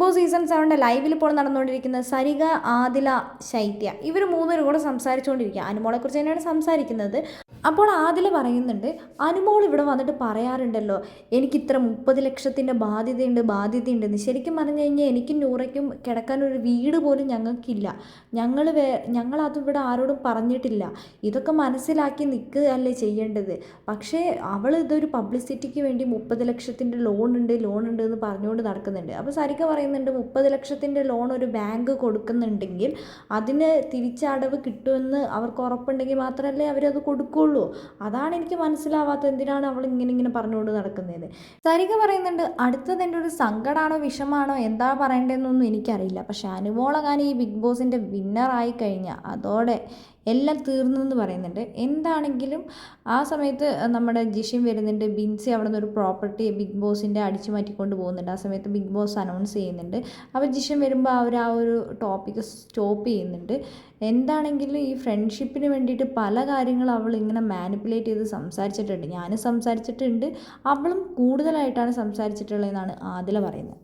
Boss season 7 ലൈവിൽ ഇപ്പോൾ നടന്നുകൊണ്ടിരിക്കുന്ന സരിക, ആദില, ശൈത്യ ഇവർ മൂന്നുപേരും കൂടെ സംസാരിച്ചുകൊണ്ടിരിക്കുക. അനുമോളെക്കുറിച്ച് തന്നെയാണ് സംസാരിക്കുന്നത്. അപ്പോൾ ആദില പറയുന്നുണ്ട്, അനുമോൾ ഇവിടെ വന്നിട്ട് പറയാറുണ്ടല്ലോ എനിക്കിത്ര 30 ലക്ഷത്തിൻ്റെ ബാധ്യതയുണ്ടെന്ന്. ശരിക്കും പറഞ്ഞു കഴിഞ്ഞാൽ എനിക്കും നൂറയ്ക്കും കിടക്കാനൊരു വീട് പോലും ഞങ്ങൾക്കില്ല. ഞങ്ങളതിവിടെ ആരോടും പറഞ്ഞിട്ടില്ല. ഇതൊക്കെ മനസ്സിലാക്കി നിൽക്കുകയല്ലേ ചെയ്യേണ്ടത്. പക്ഷേ അവൾ ഇതൊരു പബ്ലിസിറ്റിക്ക് വേണ്ടി 30 ലക്ഷത്തിൻ്റെ ലോൺ ഉണ്ട് എന്ന് പറഞ്ഞുകൊണ്ട് നടക്കുന്നുണ്ട്. അപ്പോൾ സരിക പറയുന്നുണ്ട്, 30 ലക്ഷത്തിൻ്റെ ലോൺ ഒരു ബാങ്ക് കൊടുക്കുന്നുണ്ടെങ്കിൽ അതിന് തിരിച്ചടവ് കിട്ടുമെന്ന് അവർക്ക് ഉറപ്പുണ്ടെങ്കിൽ മാത്രമല്ലേ അവരത് കൊടുക്കുകയുള്ളൂ. അതാണ് എനിക്ക് മനസ്സിലാവാത്തത്. എന്തിനാണ് അവൾ ഇങ്ങനെ പറഞ്ഞുകൊണ്ട് നടക്കുന്നത്. സരിക പറയുന്നുണ്ട്, അടുത്തത് എൻ്റെ ഒരു സങ്കടമാണോ വിഷമാണോ എന്താ പറയേണ്ടതെന്നൊന്നും എനിക്കറിയില്ല. പക്ഷെ അനുമോളെങ്ങാനും ഈ ബിഗ് ബോസിൻ്റെ വിന്നറായി കഴിഞ്ഞാൽ അതോടെ എല്ലാം തീർന്നെന്ന് പറയുന്നുണ്ട്. എന്താണെങ്കിലും ആ സമയത്ത് നമ്മുടെ ജിഷിൻ വരുന്നുണ്ട്. ബിൻസി അവിടെ നിന്ന് ഒരു പ്രോപ്പർട്ടി ബിഗ് ബോസിൻ്റെ അടിച്ചു മാറ്റിക്കൊണ്ട് പോകുന്നുണ്ട്. ആ സമയത്ത് ബിഗ് ബോസ് അനൗൺസ് ചെയ്യുന്നുണ്ട്. അപ്പോൾ ജിഷിൻ വരുമ്പോൾ അവർ ആ ഒരു ടോപ്പിക്ക് സ്റ്റോപ്പ് ചെയ്യുന്നുണ്ട്. എന്താണെങ്കിലും ഈ ഫ്രണ്ട്ഷിപ്പിന് വേണ്ടിയിട്ട് പല കാര്യങ്ങളും അവൾ ഇങ്ങനെ മാനിപ്പുലേറ്റ് ചെയ്ത് സംസാരിച്ചിട്ടുണ്ട്. ഞാനും സംസാരിച്ചിട്ടുണ്ട്, അവളും കൂടുതലായിട്ടാണ് സംസാരിച്ചിട്ടുള്ളതെന്നാണ് ആദില പറയുന്നത്.